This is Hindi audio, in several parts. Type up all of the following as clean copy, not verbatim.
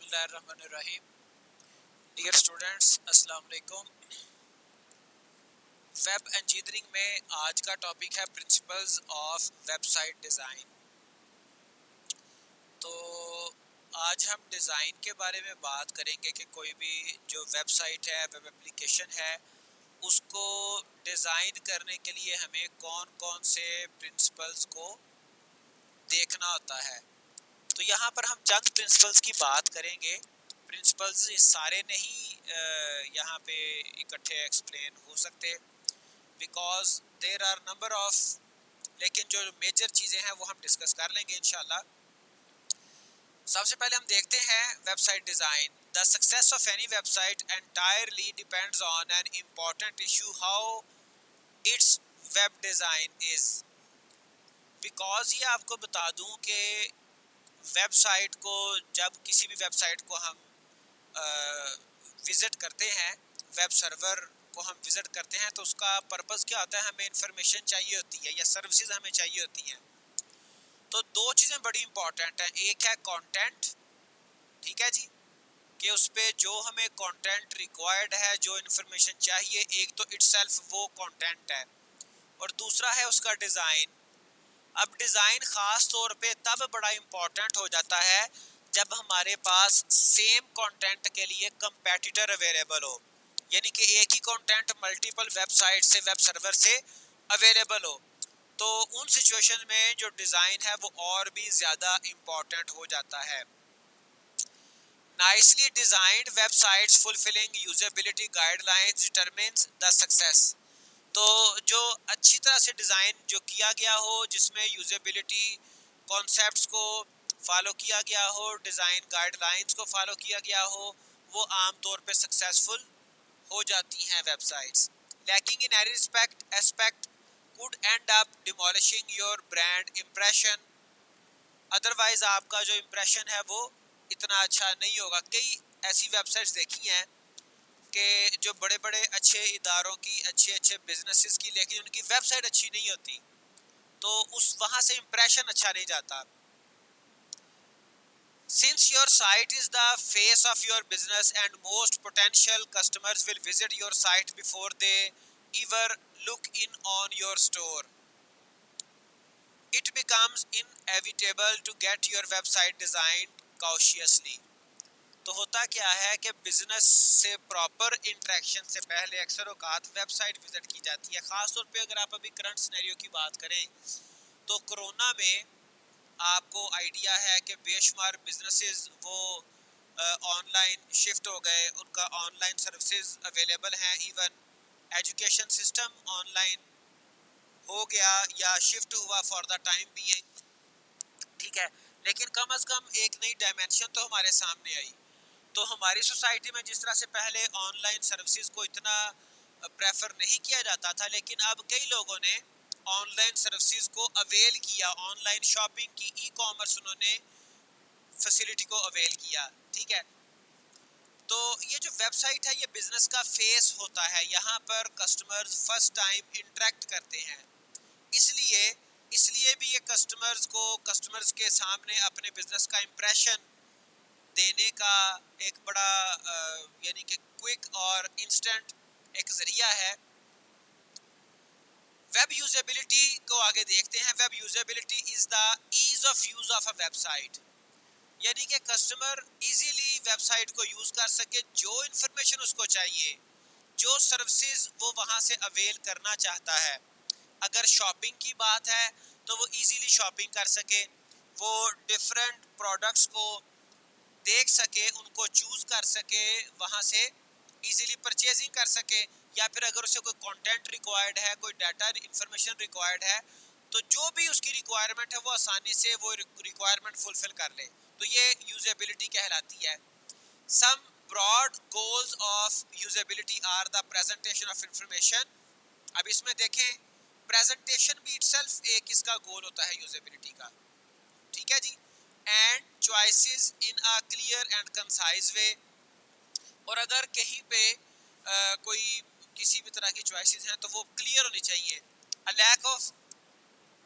बिस्मिल्लाहिर्रहमानिर्रहीम। डियर स्टूडेंट्स, अस्सलाम वालेकुम। वेब इंजीनियरिंग में आज का टॉपिक है प्रिंसिपल्स ऑफ वेबसाइट डिज़ाइन। तो आज हम डिज़ाइन के बारे में बात करेंगे कि कोई भी जो वेबसाइट है, वेब एप्लीकेशन है, उसको डिज़ाइन करने के लिए हमें कौन कौन से प्रिंसिपल्स को देखना होता है। तो यहाँ पर हम चंद प्रिंसिपल्स की बात करेंगे। प्रिंसिपल्स सारे नहीं यहाँ पे इकट्ठे एक्सप्लेन हो सकते, because there are number of, लेकिन जो मेजर चीज़ें हैं वो हम डिस्कस कर लेंगे इंशाल्लाह। सबसे पहले हम देखते हैं website design. The success of any website entirely depends on an important issue, how it's web design is. Because ये आपको बता दूं कि वेबसाइट को, जब किसी भी वेबसाइट को हम विज़िट करते हैं, वेब सर्वर को हम विज़िट करते हैं, तो उसका पर्पस क्या होता है, हमें इंफॉर्मेशन चाहिए होती है या सर्विसेज हमें चाहिए होती हैं। तो दो चीज़ें बड़ी इंपॉर्टेंट हैं। एक है कंटेंट, ठीक है जी, कि उस पर जो हमें कंटेंट रिक्वायर्ड है, जो इंफॉर्मेशन चाहिए, एक तो इटसेल्फ वो कंटेंट है, और दूसरा है उसका डिज़ाइन। अब डिज़ाइन ख़ास तौर पे तब बड़ा इम्पॉर्टेंट हो जाता है जब हमारे पास सेम कंटेंट के लिए कंपेटिटर अवेलेबल हो, यानी कि एक ही कंटेंट मल्टीपल वेबसाइट से, वेब सर्वर से अवेलेबल हो। तो उन सिचुएशन में जो डिज़ाइन है वो और भी ज़्यादा इम्पॉर्टेंट हो जाता है। Nicely designed websites fulfilling usability guidelines determines the success. तो जो अच्छी तरह से डिज़ाइन जो किया गया हो, जिसमें यूजेबिलिटी कॉन्सेप्ट्स को फॉलो किया गया हो, डिज़ाइन गाइडलाइंस को फॉलो किया गया हो, वो आमतौर पे सक्सेसफुल हो जाती हैं websites. Lacking in any aspect could and up demolishing your brand impression. Otherwise आपका जो इम्प्रेशन है वो इतना अच्छा नहीं होगा। कई ऐसी वेबसाइट्स देखी हैं कि जो बड़े बड़े अच्छे इदारों की, अच्छे अच्छे बिजनेसेस की, लेकिन उनकी वेबसाइट अच्छी नहीं होती, तो उस वहाँ से इम्प्रेशन अच्छा नहीं जाता। Since your site is the face of your business and most potential customers will visit your site before they ever look in on your store, it becomes inevitable to get your website designed cautiously. तो होता क्या है कि बिजनेस से प्रॉपर इंटरेक्शन से पहले अक्सर औकात वेबसाइट विजिट की जाती है। ख़ासतौर पे अगर आप अभी करंट सिनेरियो की बात करें, तो कोरोना में आपको आइडिया है कि बेशुमार बिजनेसेस वो ऑनलाइन शिफ्ट हो गए, उनका ऑनलाइन सर्विसेज अवेलेबल हैं, इवन एजुकेशन सिस्टम ऑनलाइन हो गया या शिफ्ट हुआ फॉर द टाइम बीइंग, ठीक है। लेकिन कम अज़ कम एक नई डायमेंशन तो हमारे सामने आई। तो हमारी सोसाइटी में जिस तरह से पहले ऑनलाइन सर्विसेज को इतना प्रेफर नहीं किया जाता था, लेकिन अब कई लोगों ने ऑनलाइन सर्विसेज को अवेल किया, ऑनलाइन शॉपिंग की, ई कॉमर्स उन्होंने फैसिलिटी को अवेल किया, ठीक है। तो ये जो वेबसाइट है, ये बिजनेस का फेस होता है। यहाँ पर कस्टमर्स फर्स्ट टाइम इंटरेक्ट करते हैं, इसलिए इसलिए भी ये कस्टमर्स के सामने अपने बिजनेस का इम्प्रेशन देने का एक बड़ा यानी कि क्विक और इंस्टेंट एक जरिया है। वेब यूजेबिलिटी को आगे देखते हैं। Web usability is the ease of use of a website, यानी कि कस्टमर इजीली वेबसाइट को यूज कर सके, जो इंफॉर्मेशन उसको चाहिए, जो सर्विसेज वो वहां से अवेल करना चाहता है। अगर शॉपिंग की बात है तो वो इजीली शॉपिंग कर सके, वो डिफरेंट प्रोडक्ट्स को देख सके, उनको चूज कर सके, वहां से इजीली परचेजिंग कर सके, या फिर अगर उसे कोई कंटेंट रिक्वायर्ड है, कोई डाटा इंफॉर्मेशन रिक्वायर्ड है, तो जो भी उसकी रिक्वायरमेंट है वो आसानी से वो रिक्वायरमेंट फुलफिल कर ले। तो ये यूजेबिलिटी कहलाती है। Some broad goals of usability are the presentation of information. अब इसमें देखें, प्रेजेंटेशन भी इटसेल्फ एक इसका गोल होता है यूजेबिलिटी का, ठीक है जी। And choices in a clear and concise way. और अगर कहीं पे कोई किसी भी तरह की चॉइसेस हैं तो वो क्लियर होनी चाहिए। A lack of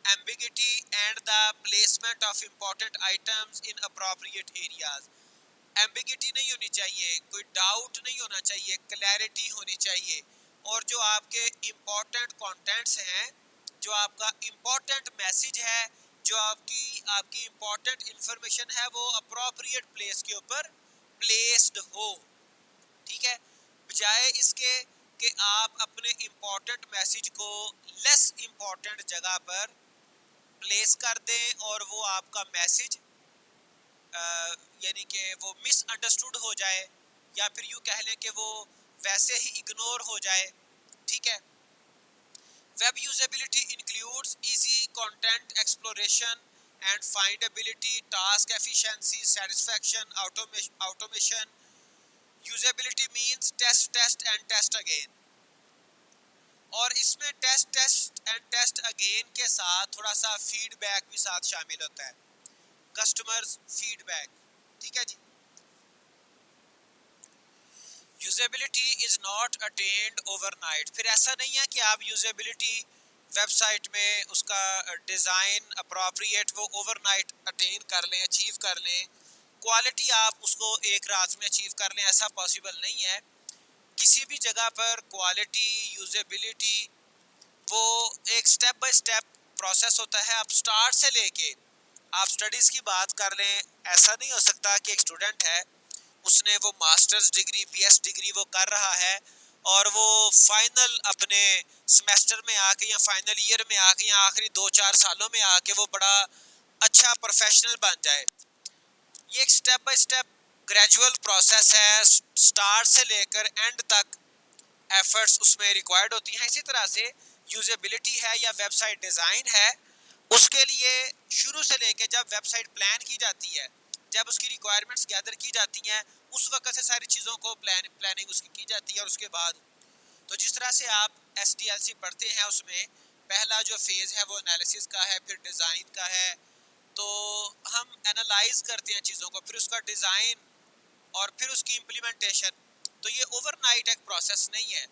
ambiguity and the placement of important items in appropriate areas। Ambiguity नहीं होनी चाहिए, कोई डाउट नहीं होना चाहिए, क्लैरिटी होनी चाहिए। और जो आपके इम्पोर्टेंट कंटेंट्स हैं, जो आपका इम्पोर्टेंट मैसेज है, जो आपकी इम्पोर्टेंट इंफॉर्मेशन है, वो अप्रोप्रिएट प्लेस के ऊपर प्लेस्ड हो। ठीक है, बजाय इसके कि आप अपने इम्पोर्टेंट मैसेज को लेस इम्पोर्टेंट जगह पर प्लेस कर दें और वो आपका मैसेज यानी कि वो मिसअंडरस्टूड हो जाए, या फिर यूँ कह लें कि वो वैसे ही इग्नोर हो जाए। ठीक है, web usability includes easy content exploration and findability, task efficiency, satisfaction, automation. Usability means test test and test again, और इसमें test test and test again के साथ थोड़ा सा फीडबैक भी साथ शामिल होता है, कस्टमर्स फीडबैक। ठीक है जी, usability is not attend overnight. फिर ऐसा नहीं है कि आप यूजेबिलिटी वेबसाइट में उसका डिज़ाइन अप्रोप्रिएट वो ओवरनाइट अटेन कर लें, अचीव कर लें, क्वालिटी आप उसको एक रात में अचीव कर लें, ऐसा पॉसिबल नहीं है। किसी भी जगह पर क्वालिटी, यूजेबिलिटी, वो एक स्टेप बाय स्टेप प्रोसेस होता है। आप स्टार्ट से लेके आप स्टडीज़ की बात कर लें, ऐसा नहीं हो सकता कि एक स्टूडेंट है, उसने वो मास्टर्स डिग्री, पीएच डिग्री वो कर रहा है, और वो फाइनल अपने सेमेस्टर में आके या फाइनल ईयर में आके या आखिरी 2-4 सालों में आके वो बड़ा अच्छा प्रोफेशनल बन जाए। ये एक step by step gradual process है, स्टार्ट से लेकर एंड तक एफर्ट्स उसमें रिक्वायर्ड होती हैं। इसी तरह से यूजेबिलिटी है या वेबसाइट डिज़ाइन है, उसके लिए शुरू से लेके जब वेबसाइट प्लान की जाती है, जब उसकी रिक्वायरमेंट्स गैदर की जाती हैं, उस वक्त से सारी चीज़ों को प्लानिंग उसकी की जाती है। और उसके बाद तो जिस तरह से आप SDLC पढ़ते हैं, उसमें पहला जो फेज़ है वो एनालिसिस का है, फिर डिज़ाइन का है। तो हम एनालाइज करते हैं चीज़ों को, फिर उसका डिज़ाइन और फिर उसकी इम्प्लीमेंटेशन। तो ये ओवरनाइट एक प्रोसेस नहीं है।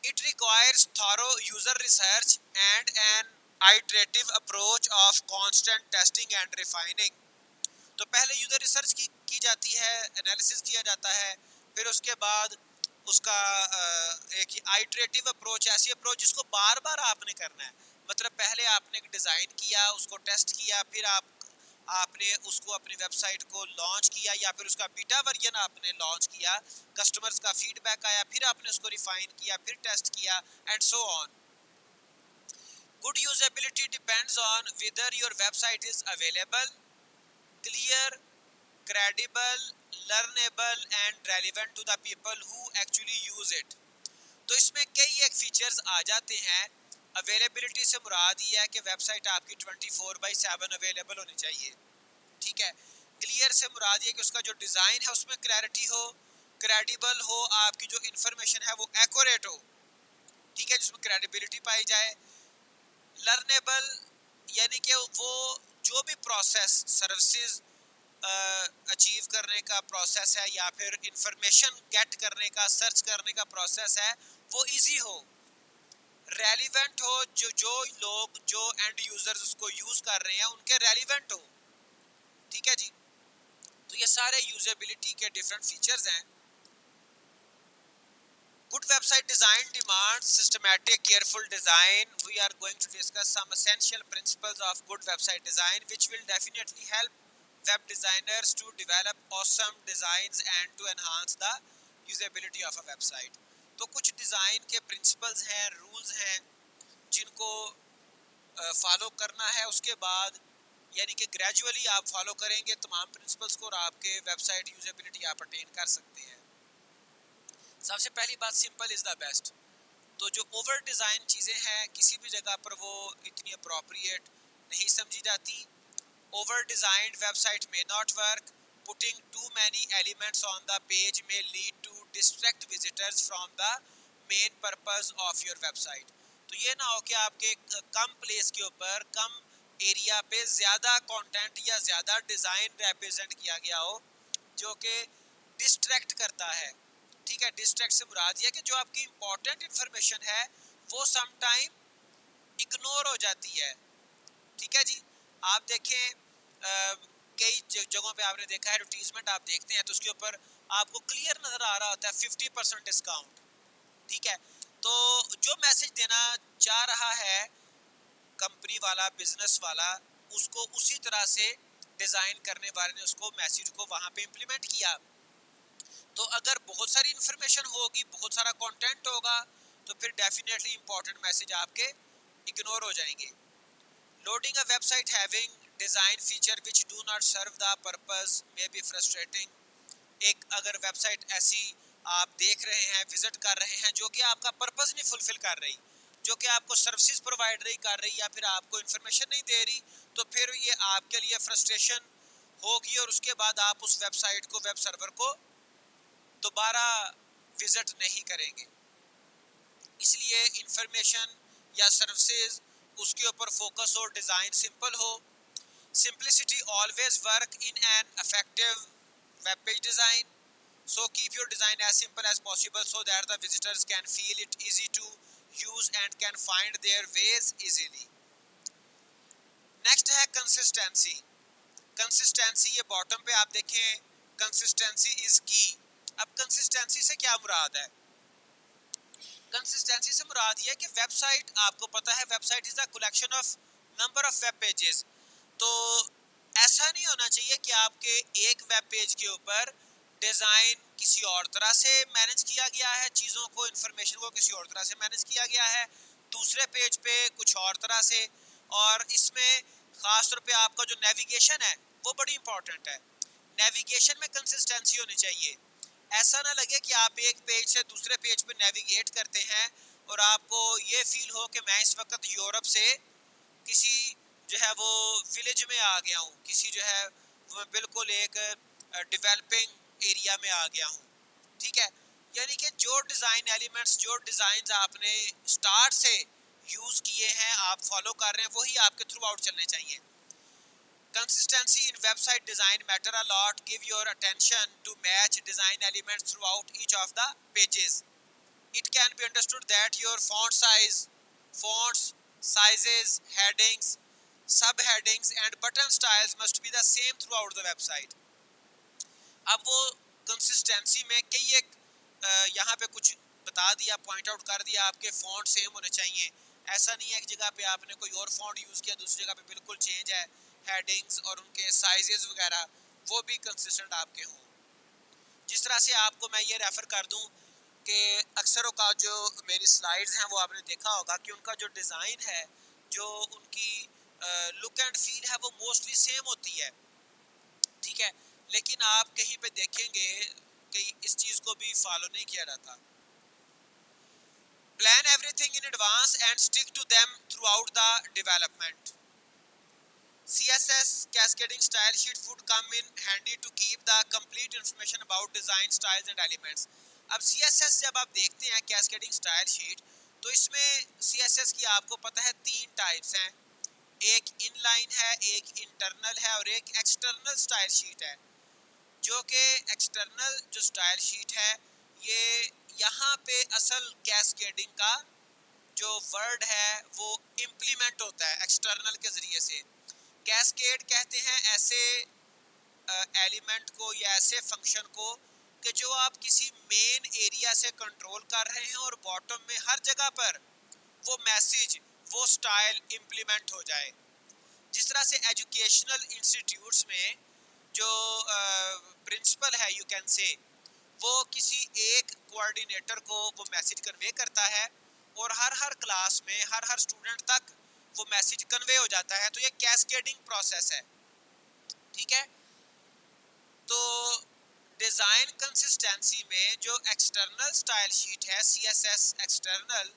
It requires thorough user research and an iterative approach of constant testing and refining. तो पहले यूजर रिसर्च की जाती है, एनालिसिस किया जाता है, फिर उसके बाद उसका एक आइटरेटिव अप्रोच, ऐसी अप्रोच जिसको बार बार आपने करना है। मतलब पहले आपने एक डिज़ाइन किया, उसको टेस्ट किया, फिर आपने उसको अपनी वेबसाइट को लॉन्च किया, या फिर उसका बीटा वर्जन आपने लॉन्च किया, कस्टमर्स का फीडबैक आया, फिर आपने उसको रिफाइन किया, फिर टेस्ट किया, and so on. Good usability depends on whether your website is available, clear, credible, learnable and relevant to the people who actually use it। तो इसमें कई एक फीचर्स आ जाते हैं। अवेलेबिलिटी से मुराद ये है कि वेबसाइट आपकी 24/7 अवेलेबल होनी चाहिए। ठीक है, क्लियर से मुराद ये कि उसका जो डिज़ाइन है उसमें क्लैरिटी हो, क्रेडिबल हो, आपकी जो इंफॉर्मेशन है वो एक्यूरेट हो। ठीक है, जिसमें क्रेडिबिलिटी पाई जाए। लर्नेबल यानी कि वो जो भी प्रोसेस, सर्विसेज अचीव करने का प्रोसेस है, या फिर इंफॉर्मेशन गेट करने का, सर्च करने का प्रोसेस है, वो इजी हो। रेलिवेंट हो, जो लोग, जो एंड यूजर्स उसको यूज कर रहे हैं, उनके रेलिवेंट हो। ठीक है जी, तो ये सारे यूजेबिलिटी के डिफरेंट फीचर्स हैं। Good website design demands systematic, careful design. We are going to discuss some essential principles of good website design, which will definitely help web designers to develop awesome designs and to enhance the usability of a website. तो कुछ डिज़ाइन के प्रिंसिपल्स हैं, रूल्स हैं, जिनको फॉलो करना है। उसके बाद यानी कि ग्रेजुअली आप फॉलो करेंगे तमाम प्रिंसिपल्स को, और आपके वेबसाइट यूजेबिलिटी आप अटेन कर सकते हैं। सबसे पहली बात, सिंपल इज़ द बेस्ट। तो जो ओवर डिज़ाइन चीज़ें हैं, किसी भी जगह पर वो इतनी अप्रोप्रिएट नहीं समझी जाती। ओवर डिज़ाइंड वेबसाइट में not work. Putting too many elements on the page में lead to distract visitors from the main purpose of your website. तो ये ना हो कि आपके कम प्लेस के ऊपर, कम एरिया पे ज़्यादा कंटेंट या ज़्यादा डिज़ाइन रिप्रेजेंट किया गया हो जो कि डिस्ट्रैक्ट करता है। ठीक है, डिस्ट्रैक्ट से मुराद ये है कि जो आपकी इंपॉर्टेंट इंफॉर्मेशन है वो सम टाइम इग्नोर हो जाती है। ठीक है जी, आप देखें कई जगहों पे आपने देखा है एडवर्टीजमेंट आप देखते हैं तो उसके ऊपर आपको क्लियर नजर आ रहा होता है 50% डिस्काउंट, ठीक है। तो जो मैसेज देना चाह रहा है कंपनी वाला, बिजनेस वाला, उसको उसी तरह से डिजाइन करने वाले ने उसको मैसेज को वहां पे इम्प्लीमेंट किया। तो अगर बहुत सारी इंफॉर्मेशन होगी, बहुत सारा कंटेंट होगा, तो फिर डेफिनेटली इंपॉर्टेंट मैसेज आपके इग्नोर हो जाएंगे। Loading a website having design feature which do not serve the purpose may be frustrating. एक अगर वेबसाइट ऐसी आप देख रहे हैं, विजिट कर रहे हैं, जो कि आपका पर्पस नहीं फुलफिल कर रही, जो कि आपको सर्विसेज प्रोवाइड नहीं कर रही, या फिर आपको इंफॉर्मेशन नहीं दे रही, तो फिर ये आपके लिए फ्रस्ट्रेशन होगी और उसके बाद आप उस वेबसाइट को, वेब सर्वर को दोबारा विजिट नहीं करेंगे। इसलिए इंफॉर्मेशन या सर्विसेज उसके ऊपर फोकस हो, डिजाइन सिंपल हो। Simplicity always work in an effective web page design, so keep your design as simple as possible so that the visitors can feel it easy to use and can find their ways easily. Next है कंसिस्टेंसी। कंसिस्टेंसी, ये बॉटम पे आप देखें, कंसिस्टेंसी इज की। अब कंसिस्टेंसी से क्या मुराद है? कंसिस्टेंसी से मुराद ये है कि वेबसाइट, आपको पता है website is the collection of number of web pages. तो ऐसा नहीं होना चाहिए कि आपके एक वेब पेज के ऊपर डिजाइन किसी और तरह से मैनेज किया गया है, चीजों को, इंफॉर्मेशन को किसी और तरह से मैनेज किया गया है, दूसरे पेज पे कुछ और तरह से। और इसमें खास तौर पे आपका जो नेविगेशन है वो बड़ी इंपॉर्टेंट है। नेविगेशन में कंसिस्टेंसी होनी चाहिए। ऐसा ना लगे कि आप एक पेज से दूसरे पेज पे नेविगेट करते हैं और आपको ये फील हो कि मैं इस वक्त यूरोप से किसी जो है वो विलेज में आ गया हूँ, किसी जो है वो बिल्कुल एक डेवलपिंग एरिया में आ गया हूँ, ठीक है। यानी कि जो डिजाइन एलिमेंट्स, जो डिजाइन आपने स्टार्ट से यूज किए हैं, आप फॉलो कर रहे हैं, वही आपके थ्रू आउट चलने चाहिए। Consistency in website design matter a lot. Give your attention to match design elements throughout each of the pages. It can be understood that your fonts, sizes, headings, subheadings and button styles must be the same throughout the website. अब वो कंसिस्टेंसी में कई एक यहाँ पे कुछ बता दिया, पॉइंट आउट कर दिया, आपके फॉन्ट सेम होने चाहिए। ऐसा नहीं है एक जगह पे आपने कोई और फॉन्ट यूज किया, दूसरी जगह पे बिल्कुल चेंज है। हेडिंग्स और उनके साइजेस वगैरह वो भी कंसिस्टेंट आपके हों। जिस तरह से आपको मैं ये रेफर कर दूं कि अक्सरों का जो मेरी स्लाइड्स हैं वो आपने देखा होगा कि उनका जो डिज़ाइन है, जो उनकी लुक एंड फील है, वो मोस्टली सेम होती है, ठीक है। लेकिन आप कहीं पे देखेंगे कि इस चीज़ को भी फॉलो नहीं किया जाता। Plan everything in advance and stick to them throughout the development. CSS cascading style sheet would come in handy to keep the complete information about design styles and elements. अब CSS जब आप देखते हैं cascading style sheet, तो इसमें CSS की आपको पता है 3 टाइप्स हैं। एक इनलाइन है, एक इंटरनल है और एक एक्सटर्नल स्टाइल शीट है। जो कि एक्सटर्नल जो स्टाइल शीट है, ये यहाँ पे असल कैस्केडिंग का जो वर्ड है वो इम्प्लीमेंट होता है एक्सटर्नल के जरिए से। कैस्केड कहते हैं ऐसे एलिमेंट को या ऐसे फंक्शन को कि जो आप किसी मेन एरिया से कंट्रोल कर रहे हैं और बॉटम में हर जगह पर वो मैसेज, वो स्टाइल इम्प्लीमेंट हो जाए। जिस तरह से एजुकेशनल इंस्टीट्यूट्स में जो प्रिंसिपल है, यू कैन से, वो किसी एक कोऑर्डिनेटर को वो मैसेज कन्वे करता है और हर क्लास में हर स्टूडेंट तक वो मैसेज कन्वे हो जाता है। तो ये कैस्केडिंग प्रोसेस है, ठीक है। तो डिजाइन कंसिस्टेंसी में जो एक्सटर्नल स्टाइल शीट है, CSS एक्सटर्नल,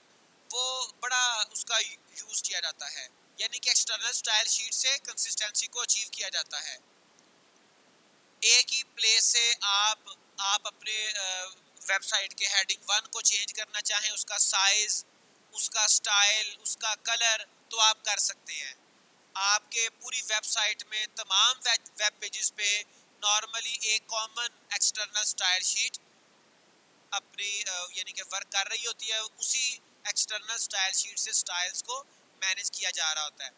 वो बड़ा उसका यूज किया जाता है। यानी कि एक्सटर्नल स्टाइल शीट से कंसिस्टेंसी को अचीव किया जाता है। एक ही प्लेस से आप अपने वेबसाइट के हेडिंग 1 को चेंज करना चाहें, उसका साइज, उसका स्टाइल, उसका कलर, तो आप कर सकते हैं। आपके पूरी वेबसाइट में तमाम वेब पेजेस पे नॉर्मली एक कॉमन एक्सटर्नल स्टाइल शीट अपनी यानी कि वर्क कर रही होती है। उसी एक्सटर्नल स्टाइल शीट से स्टाइल्स को मैनेज किया जा रहा होता है।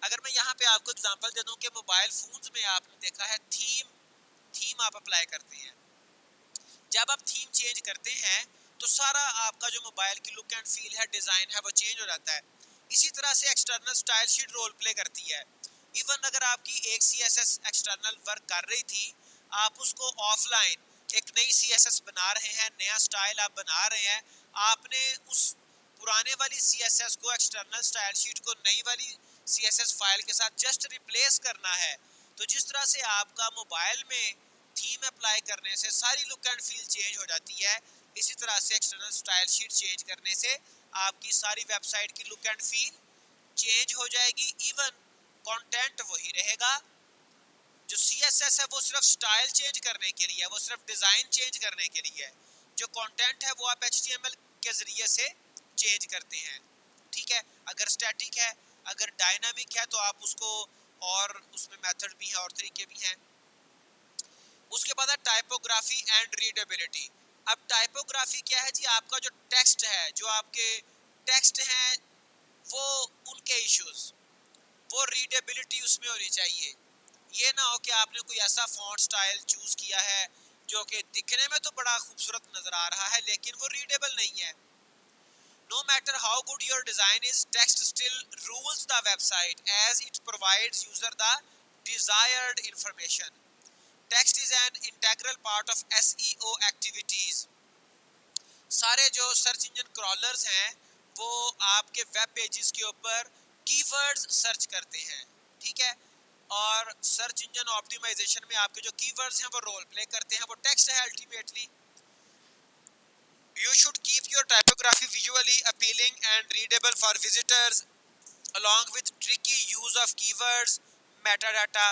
अगर मैं यहाँ पे आपको एग्जांपल दे दूं कि मोबाइल फोन्स में आपने देखा है थीम आप अप्लाई करते हैं। जब आप थीम चेंज करते हैं तो सारा आपका जो मोबाइल की लुक एंड फील है, डिजाइन है, वो चेंज हो जाता है। इसी तरह से external style sheet role play करती है। इवन अगर आपकी एक CSS एक्सटर्नल वर्क कर रही थी, आप उसको ऑफलाइन एक नई CSS बना रहे हैं, नया स्टाइल आप बना रहे हैं, आपने उस पुराने वाली CSS को, एक्सटर्नल स्टाइल शीट को नई वाली CSS फाइल के साथ जस्ट रिप्लेस करना है। तो जिस तरह से आपका मोबाइल में थीम अप्लाई करने से सारी लुक एंड फील चेंज हो जाती है, इसी तरह से एक्सटर्नल स्टाइल शीट चेंज करने से आपकी सारी वेबसाइट की लुक एंड फील चेंज हो जाएगी। इवन कंटेंट वही रहेगा। जो CSS है वो सिर्फ स्टाइल चेंज करने के लिए है, वो सिर्फ डिजाइन चेंज करने के लिए है। जो कंटेंट है वो आप HTML के जरिए से चेंज करते हैं। ठीक है, अगर स्टैटिक है, अगर डायनामिक है तो आप उसको, और उसमें मेथड भी है और तरीके भी हैं। उसके बाद है टाइपोग्राफी एंड रीडेबिलिटी। अब टाइपोग्राफी क्या है जी? आपका जो टेक्स्ट है, जो आपके टेक्स्ट हैं, वो उनके इश्यूज, वो रीडेबिलिटी उसमें होनी चाहिए। ये ना हो कि आपने कोई ऐसा फॉन्ट स्टाइल चूज किया है जो कि दिखने में तो बड़ा खूबसूरत नजर आ रहा है लेकिन वो रीडेबल नहीं है। No matter how good your design is, text still rules the website as it provides user the desired information. Text is an integral part of SEO activities. सारे जो सर्च इंजन क्रॉलर्स हैं वो आपके वेब पेजेस के ऊपर कीवर्ड्स सर्च करते हैं। ठीक है, और सर्च इंजन ऑप्टिमाइजेशन में आपके जो कीवर्ड्स हैं वो रोल प्ले करते हैं, वो टेक्स्ट है ultimately. You should keep your typography visually appealing and readable for visitors, along with tricky use of keywords, metadata,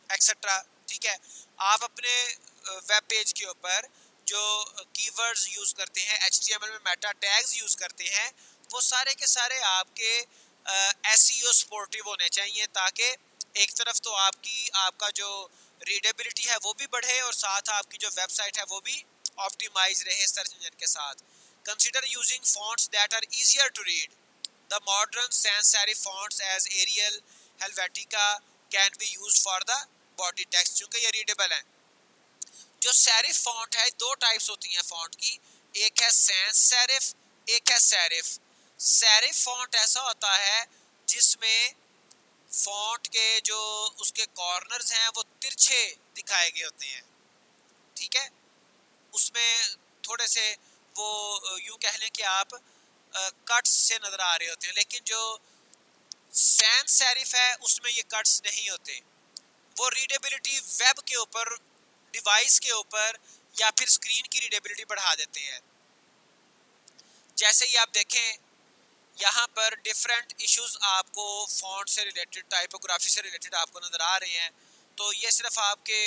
etc. ठीक है, आप अपने वेब पेज के ऊपर जो कीवर्ड्स यूज करते हैं, HTML में मेटा टैग्स यूज करते हैं, वो सारे के सारे आपके SEO सपोर्टिव होने चाहिए, ताकि एक तरफ तो आपका जो रीडेबिलिटी है वो भी बढ़े और साथ आपकी जो वेबसाइट है वो भी ऑप्टिमाइज रहे सर्च इंजन के साथ। Consider using fonts that are easier to read. The modern sans serif fonts as Arial, Helvetica can be used for the body text, क्योंकि ये रीडेबल है। जो सेरिफ फॉन्ट है, दो टाइप्स होती हैं फॉन्ट की, एक है सैंस सेरिफ, एक है सेरिफ। सेरिफ फॉन्ट ऐसा होता है जिसमें फॉन्ट के जो उसके कॉर्नर्स हैं वो तिरछे दिखाए गए होते हैं। ठीक है, उसमें थोड़े से वो यूं कह लें कि आप कट्स से नजर आ रहे होते हैं, लेकिन जो सैंस सेरिफ है उसमें ये कट्स नहीं होते। वो रीडेबिलिटी वेब के ऊपर, डिवाइस के ऊपर या फिर स्क्रीन की रीडेबिलिटी बढ़ा देते हैं। जैसे ही आप देखें यहाँ पर डिफरेंट इश्यूज आपको फॉन्ट से रिलेटेड, टाइपोग्राफी से रिलेटेड आपको नजर आ रहे हैं। तो ये सिर्फ आपके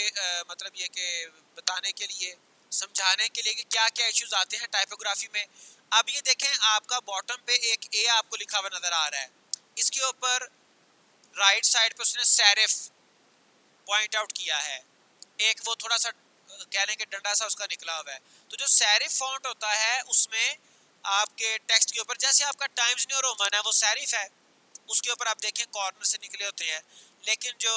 मतलब ये कि बताने के लिए, समझाने के लिए कि क्या क्या इश्यूज आते हैं टाइपोग्राफी में। अब ये देखें, आपका बॉटम पे एक ए आपको लिखा हुआ नजर आ रहा है, इसके ऊपर राइट साइड पे उसने सेरिफ पॉइंट आउट किया है, एक वो थोड़ा सा कह लें कि डंडा सा उसका निकला हुआ है। तो जो सेरिफ फॉन्ट होता है उसमें आपके टेक्स्ट के ऊपर, जैसे आपका टाइम्स न्यू रोमन है वो सेरिफ है, उसके ऊपर आप देखें कॉर्नर से निकले होते हैं। लेकिन जो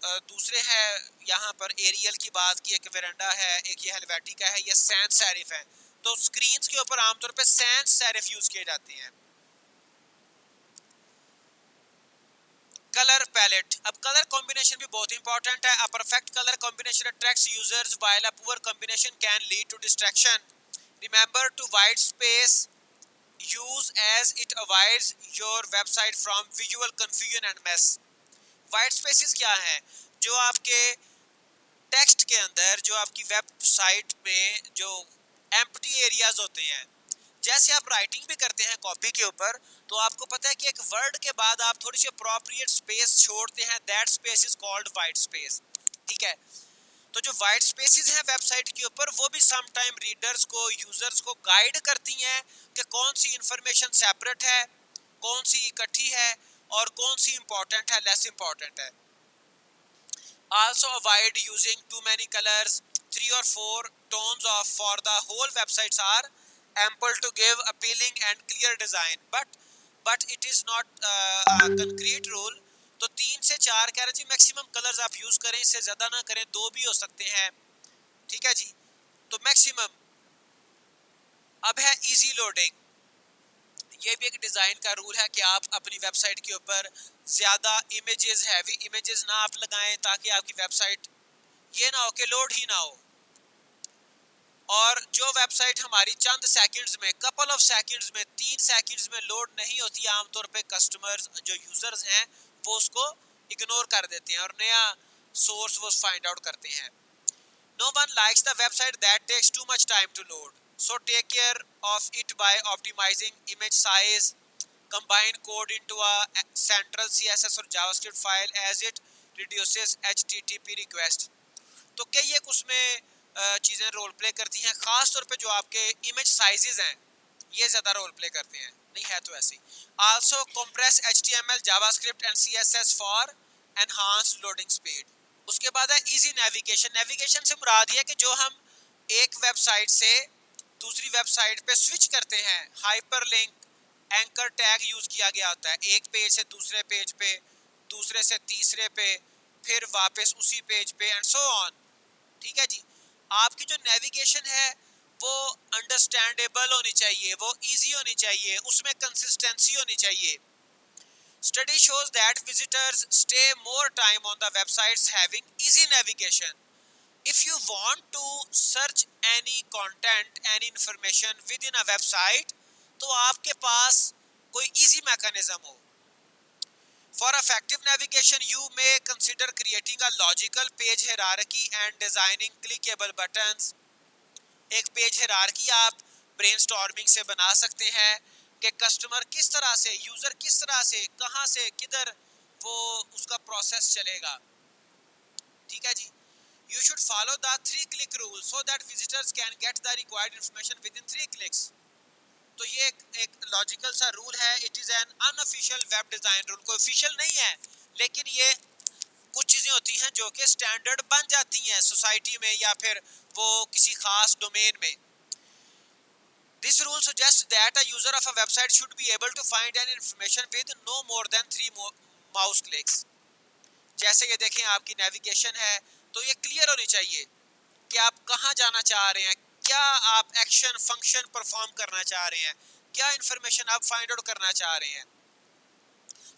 दूसरे हैं, यहाँ पर एरियल की बात की, एक वेरेंडा है, एक ये हेल्वेटिका है, ये सैंस सेरिफ है। तो स्क्रीन्स के ऊपर आमतौर पर सैंस सेरिफ यूज किए जाते हैं। कलर पैलेट, अब कलर कॉम्बिनेशन भी बहुत इंपॉर्टेंट है। A perfect colour combination attracts users while a poor combination can lead to distraction. Remember to white space use as it avoids your website from visual confusion and mess. White spaces क्या हैं? जो आपके टेक्स्ट के अंदर, जो आपकी वेबसाइट में जो एम्प्टी एरियाज होते हैं, जैसे आप राइटिंग भी करते हैं कॉपी के ऊपर, तो आपको पता है कि एक वर्ड के बाद आप थोड़ी सी अप्रोप्रिएट स्पेस छोड़ते हैं, that space is called white space. ठीक है, तो जो वाइट स्पेसेस हैं वेबसाइट के ऊपर, वो भी सम टाइम रीडर्स को, यूजर्स को गाइड करती हैं कि कौन सी इंफॉर्मेशन सेपरेट है, कौन सी इकट्ठी है और कौन सी इंपॉर्टेंट है, लेस इंपॉर्टेंट है। Also avoid using too many colors. 3 or 4 tones of for the whole websites are ample to give appealing and clear design, but it is not a concrete rule. तो 3 से 4 कह रहे जी मैक्सिमम कलर्स आप यूज करें, इससे ज्यादा ना करें, 2 भी हो सकते हैं, ठीक है जी। तो मैक्सिमम। अब है इजी लोडिंग। ये भी एक डिजाइन का रूल है कि आप अपनी वेबसाइट के ऊपर ज्यादा इमेजेस, हैवी इमेजेस ना आप लगाएं, ताकि आपकी वेबसाइट ये ना हो कि लोड ही ना हो। और जो वेबसाइट हमारी चंद सेकंड्स में, कपल ऑफ सेकंड्स में, 3 सेकंड्स में लोड नहीं होती, आमतौर पे कस्टमर्स जो यूजर्स हैं वो उसको इग्नोर कर देते हैं और नया सोर्स वो फाइंड आउट करते हैं। No one likes the website that takes too much time to load, so take care of it by optimising image size, combine code into a central CSS और JavaScript file as it reduces HTTP request। तो कई एक उसमें चीजें रोल प्ले करती हैं, खास तौर पे जो आपके इमेज साइजेस हैं ये ज्यादा रोल प्ले करते हैं, नहीं है तो ऐसे ही। Also compress HTML, JavaScript and CSS for enhanced loading speed। उसके बाद है इजी नेविगेशन। नेविगेशन से मुराद ये कि जो हम एक वेबसाइट से दूसरी वेबसाइट पे स्विच करते हैं, हाइपरलिंक, एंकर टैग यूज किया गया होता है, एक पेज से दूसरे पेज पे, दूसरे से तीसरे पे, फिर वापस उसी पेज पे एंड सो ऑन, ठीक है जी। आपकी जो नेविगेशन है वो अंडरस्टैंडेबल होनी चाहिए, वो इजी होनी चाहिए, उसमें कंसिस्टेंसी होनी चाहिए। Study shows that visitors stay more time on the websites having easy navigation. If you want to search any content, any information within a website, तो आपके पास कोई easy mechanism हो। For effective navigation, you may consider creating a logical page hierarchy and designing clickable buttons। एक पेज हायरार्की आप ब्रेनस्टॉर्मिंग से बना सकते हैं कि कस्टमर किस तरह से, यूजर किस तरह से, कहां से किधर वो उसका प्रोसेस चलेगा, ठीक है जी। You should follow the 3-click rule so that visitors can get the required information within 3 clicks। तो ये एक लॉजिकल सा रूल है। It is an unofficial web design rule, कोई ऑफिशियल नहीं है, लेकिन ये कुछ चीजें होती हैं जो कि स्टैंडर्ड बन जाती हैं सोसाइटी में या फिर वो किसी खास डोमेन में। This rule suggests that a user of a website should be able to find any information with no more than 3 mouse clicks। जैसे ये देखें आपकी नेविगेशन है तो ये क्लियर होनी चाहिए कि आप कहां जाना चाह रहे हैं, क्या आप एक्शन फंक्शन परफॉर्म करना चाह रहे हैं, क्या इंफॉर्मेशन आप फाइंड आउट करना चाह रहे हैं।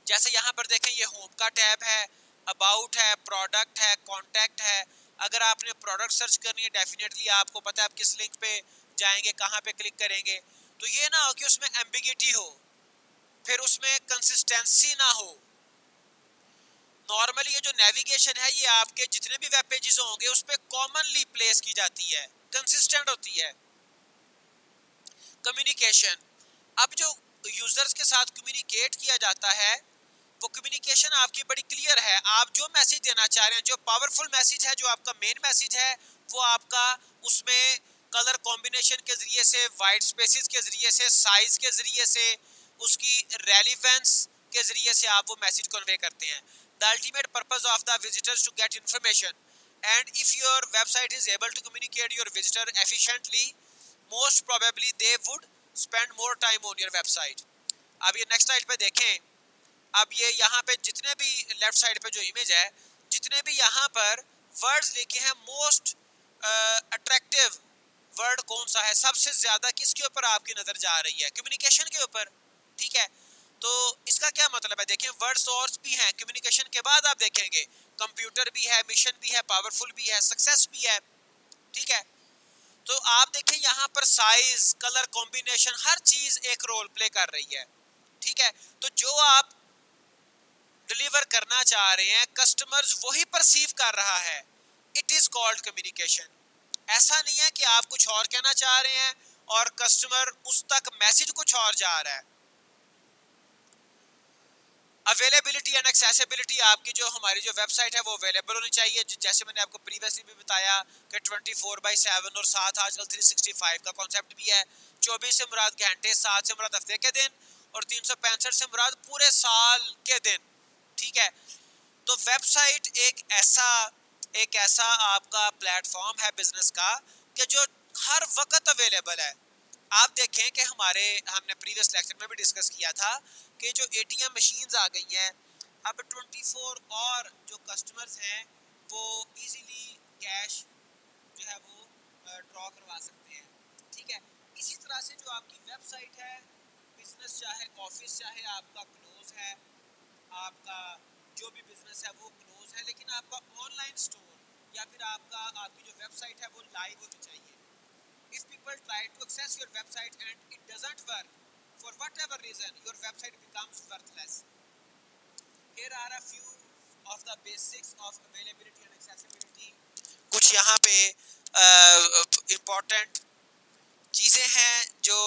जैसे यहाँ पर देखें ये होम का टैब है, अबाउट है, प्रोडक्ट है, कॉन्टैक्ट है। अगर आपने प्रोडक्ट सर्च करनी है, डेफिनेटली आपको पता है आप किस लिंक पे जाएंगे, कहाँ पे क्लिक करेंगे। तो ये ना हो कि उसमें एम्बिगिटी हो, फिर उसमें कंसिस्टेंसी ना हो। नॉर्मली ये जो नेविगेशन है ये आपके जितने भी वेब पेजेस होंगे उस पे कॉमनली प्लेस की जाती है, कंसिस्टेंट होती है। कम्युनिकेशन, अब जो यूजर्स के साथ कम्युनिकेट किया जाता है वो कम्युनिकेशन आपकी बड़ी क्लियर है। आप जो मैसेज देना चाह रहे हैं, जो पावरफुल मैसेज है, जो आपका मेन मैसेज है, वो आपका उसमें कलर कॉम्बिनेशन के जरिए से, वाइट स्पेसेस के जरिए से, साइज के जरिए से, उसकी रेलिवेंस के जरिए से आप वो मैसेज कन्वे करते हैं। The ultimate purpose of the visitors to get information and if your website is able to communicate your visitor efficiently, most probably they would spend more time on your website. अब ये नेक्स्ट स्लाइड पे देखें। अब ये यहाँ पे जितने भी लेफ्ट साइड पे जो इमेज है, जितने भी यहाँ पर वर्ड्स लिखे हैं, मोस्ट अट्रैक्टिव वर्ड कौन सा है, सबसे ज्यादा किसके ऊपर आपकी नजर जा रही है, कम्युनिकेशन के ऊपर, ठीक है। तो इसका क्या मतलब है, देखें वर्ड सोर्स भी है, कम्युनिकेशन के बाद आप देखेंगे कंप्यूटर भी है, मिशन भी है, पावरफुल भी है, सक्सेस भी है, ठीक है। तो आप देखें यहाँ पर साइज, कलर कॉम्बिनेशन, हर चीज एक रोल प्ले कर रही है, ठीक है। तो जो आप डिलीवर करना चाह रहे हैं कस्टमर्स वही परसीव कर रहा है, इट इज कॉल्ड कम्युनिकेशन। ऐसा नहीं है कि आप कुछ और कहना चाह रहे हैं और कस्टमर उस तक मैसेज कुछ और जा रहा है। अवेलेबिलिटी एंड एक्सेसिबिलिटी, आपकी जो हमारी जो वेबसाइट है वो अवेलेबल होनी चाहिए। जैसे मैंने आपको प्रीवियसली भी बताया कि 24/7 और साथ आजकल 365 का कॉन्सेप्ट भी है। 24 से मुराद घंटे, 7 से मुराद हफ्ते के दिन और 365 से मुराद पूरे साल के दिन, ठीक है। तो वेबसाइट एक ऐसा आपका प्लेटफॉर्म है बिजनेस का कि जो हर वक्त अवेलेबल है। आप देखें कि हमने प्रीवियस लेक्चर में भी डिस्कस किया था कि जो एटीएम मशीन्स आ गई हैं, अब 24 और जो कस्टमर्स हैं वो इजीली कैश जो है वो ड्रॉ करवा सकते हैं, ठीक है। इसी तरह से जो आपकी वेबसाइट है, बिजनेस चाहे ऑफिस चाहे आपका क्लोज है, आपका जो भी बिजनेस है वो क्लोज है, लेकिन आपका ऑनलाइन स्टोर या फिर आपकी जो वेबसाइट है वो लाइव होनी चाहिए। If people try to access your website and it doesn't work for whatever reason, your website becomes worthless. Here are a few of the basics of availability and accessibility. कुछ यहाँ पे important चीजें हैं जो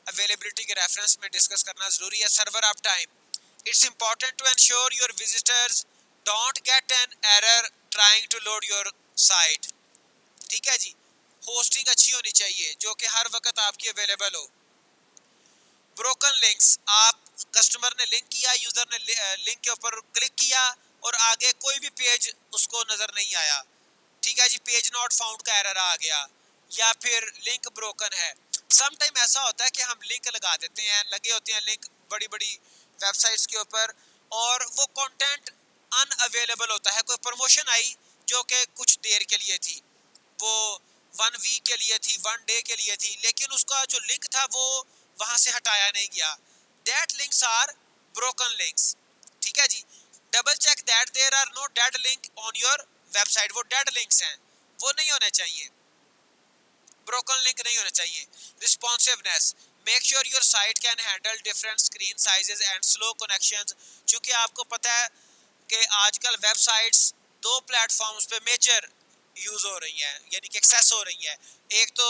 availability के reference में discuss करना जरूरी है। Server uptime. It's important to ensure your visitors don't get an error trying to load your site. ठीक है जी। होस्टिंग अच्छी होनी चाहिए जो कि हर वक्त आपकी अवेलेबल हो। ब्रोकन लिंक्स, आप कस्टमर ने लिंक किया, यूजर ने लिंक के ऊपर क्लिक किया और आगे कोई भी पेज उसको नजर नहीं आया, ठीक है जी, पेज नॉट फाउंड का एरर आ गया या फिर लिंक ब्रोकन है। सम टाइम ऐसा होता है कि हम लिंक लगा देते हैं, लगे होते हैं लिंक बड़ी बड़ी वेबसाइट्स के ऊपर और वो कंटेंट अनअवेलेबल होता है। कोई प्रमोशन आई जो कि कुछ देर के लिए थी, वो 1 वीक के लिए थी, 1 डे के लिए थी, लेकिन उसका जो लिंक था वो वहां से हटाया नहीं गया। That links are broken links, ठीक है जी। Double check that there are no dead link on your website. वो डेड लिंक्स हैं, वो नहीं होने चाहिए, ब्रोकन लिंक नहीं होना चाहिए। Responsiveness, make sure your site can handle different screen sizes and slow connections. क्योंकि आपको पता है कि आजकल वेबसाइट्स 2 प्लेटफॉर्म्स पे मेजर यूज हो रही हैं, यानी कि एक्सेस हो रही हैं। एक तो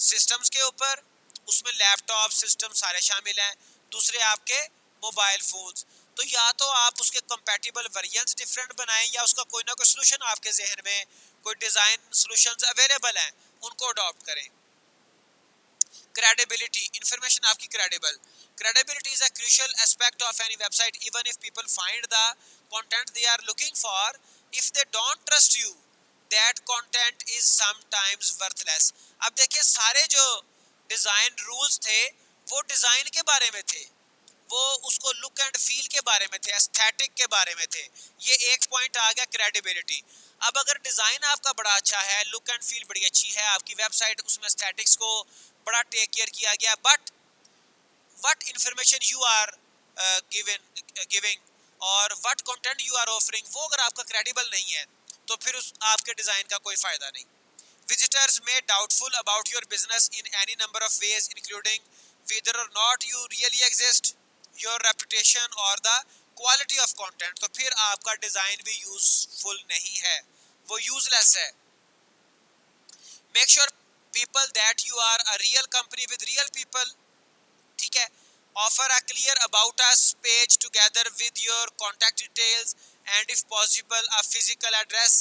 सिस्टम्स के ऊपर, उसमें लैपटॉप सिस्टम सारे शामिल हैं, दूसरे आपके मोबाइल फोन्स। तो या तो आप उसके कंपैटिबल वेरिएंट्स डिफरेंट बनाएं या उसका कोई ना कोई सोल्यूशन आपके जहन में, कोई डिजाइन सॉल्यूशंस अवेलेबल हैं, उनको अडॉप्ट करें। क्रेडिबिलिटी, इंफॉर्मेशन आपकी credibility is a crucial aspect of any website. Even if people find the content they are looking for, if they don't trust you, that content is sometimes worthless. अब देखिए, सारे जो डिजाइन रूल्स थे वो डिजाइन के बारे में थे, वो उसको लुक एंड फील के बारे में थे, एस्थेटिक के बारे में थे। ये एक पॉइंट आ गया क्रेडिबिलिटी। अब अगर डिजाइन आपका बड़ा अच्छा है, लुक एंड फील बड़ी अच्छी है, आपकी वेबसाइट उसमें एस्थेटिक्स को बड़ा टेक केयर किया गया, but what information you are giving और what content you are offering, वो अगर आपका क्रेडिबल नहीं है तो फिर उस आपके डिजाइन का कोई फायदा नहीं। Visitors may doubtful about your business in any number of ways, including whether or not you really exist, your reputation or the quality of content. तो फिर आपका डिजाइन भी यूजफुल नहीं है, वो यूजलेस है। Make sure people that you are a real company with real people, ठीक है। Offer a clear about us page together with your contact details and if possible a physical address,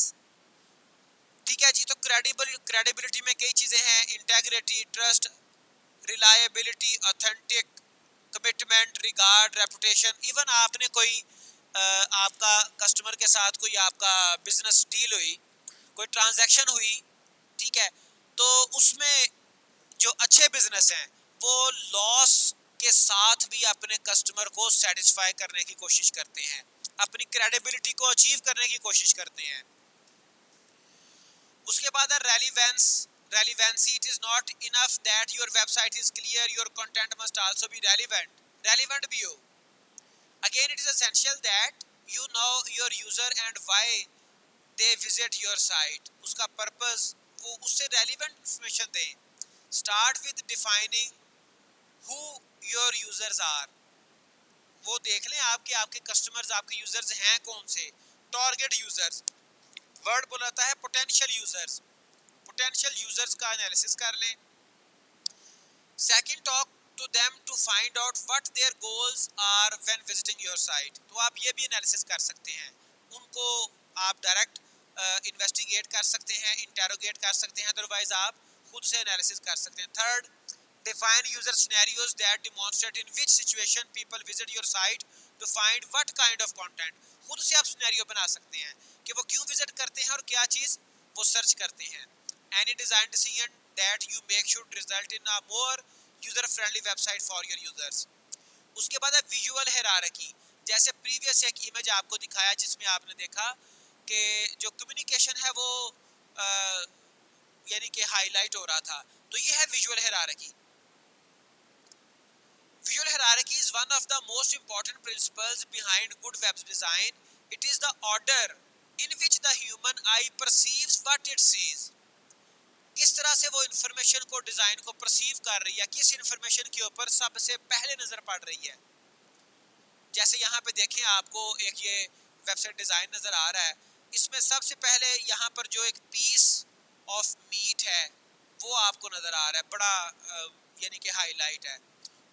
ठीक है जी। तो क्रेडिबिलिटी में कई चीजें हैं, integrity, trust, reliability, authentic, commitment, regard, reputation. Even आपने कोई आपका कस्टमर के साथ कोई आपका बिजनेस डील हुई, कोई ट्रांजैक्शन हुई, ठीक है, तो उसमें जो अच्छे बिजनेस हैं वो लॉस के साथ भी अपने कस्टमर को सेटिस्फाई करने की कोशिश करते हैं, अपनी क्रेडिबिलिटी को अचीव करने की कोशिश करते हैं। उसके बाद relevancy, it is not enough that your website is clear, your content must also be relevant भी हो। Again, it is essential that you know your user and why they visit your site, उसका पर्पस, वो उससे relevant information दें। Start with defining who your users are, वो देख लें आपके कस्टमर्स, आपके यूजर्स हैं कौन से। टारगेट यूजर्स, वर्ड बोलाता है पोटेंशियल यूजर्स का एनालिसिस कर लें। Second, talk to them to find out what their goals are when visiting your site. तो आप ये भी एनालिसिस कर सकते हैं, उनको आप डायरेक्ट इन्वेस्टिगेट कर सकते हैं, इंटेरोगेट कर सकते हैं, अदरवाइज आप खुद से एनालिसिस कर सकते हैं। Third, define user scenarios that demonstrate in which situation people visit your site to find what kind of content। खुद से आप सिनेरियो बना सकते हैं कि वो क्यों विजिट करते हैं और क्या चीज वो सर्च करते हैं। Any design decision that you make should result in a more user friendly website for your users। उसके बाद है विजुअल हायरार्की, जैसे प्रीवियस एक इमेज आपको दिखाया जिसमें आपने देखा कि जो कम्युनिकेशन है वो यानी कि हाईलाइट हो रहा था, तो ये है visual hierarchy. Visual hierarchy is one of the most important principles behind good web design. It is the order in which the human eye perceives what it sees. किस तरह से वो इंफॉर्मेशन को डिजाइन को परसीव कर रही है, किस इंफॉर्मेशन के ऊपर सबसे पहले नजर पड़ रही है। जैसे यहाँ पे देखें आपको एक ये वेबसाइट डिजाइन नजर आ रहा है, इसमें सबसे पहले यहाँ पर जो एक पीस ऑफ मीट है वो आपको नजर आ रहा है, बड़ा यानी कि हाईलाइट है।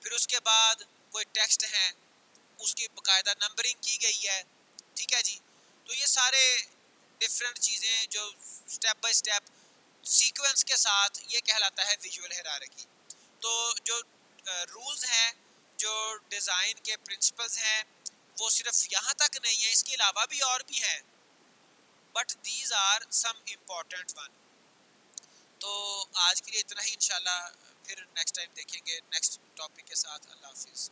फिर उसके बाद कोई टेक्स्ट है, उसकी बकायदा नंबरिंग की गई है, ठीक है जी। तो ये सारे डिफरेंट चीज़ें जो स्टेप बाय स्टेप सीक्वेंस के साथ, ये कहलाता है विजुअल हायरार्की। तो जो रूल्स हैं, जो डिज़ाइन के प्रिंसिपल्स हैं, वो सिर्फ यहाँ तक नहीं है, इसके अलावा भी और भी हैं, but these are some important one. तो आज के लिए इतना ही, इंशाल्लाह फिर नेक्स्ट टाइम देखेंगे नेक्स्ट टॉपिक के साथ। अल्लाह हाफिज़।